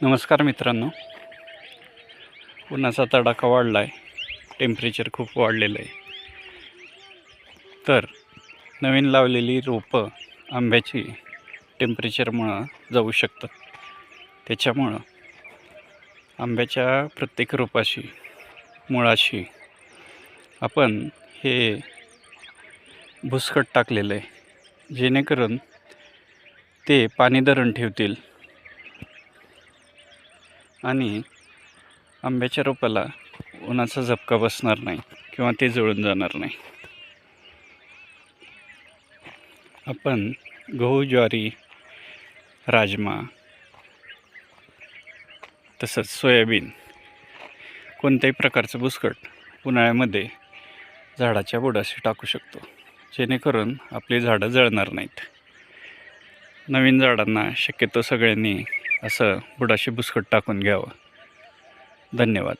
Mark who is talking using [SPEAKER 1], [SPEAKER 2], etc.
[SPEAKER 1] नमस्कार मित्रांनो, उन्हाचा तडाखा वाढला आहे. टेम्परेचर खूप वाढलेलं आहे. तर नवीन लावलेली रोपं आंब्याची टेम्परेचरमुळं जाऊ शकतात. त्याच्यामुळं आंब्याच्या प्रत्येक रोपाशी मुळाशी आपण हे भुसकट टाकलेलं आहे, जेणेकरून ते पाणी धरून ठेवतील आणि आंब्याच्या रोपाला उन्हाचा झपका बसणार नाही किंवा ते जळून जाणार नाही. आपण गहू, ज्वारी, राजमा तसंच सोयाबीन कोणत्याही प्रकारचं भुसकट उन्हाळ्यामध्ये झाडाच्या बुडाशी टाकू शकतो, जेणेकरून आपली झाडं जळणार नाहीत. नवीन झाडांना शक्यतो सगळ्यांनी असं बुडाशी भुसकट टाकून घ्यावं. धन्यवाद.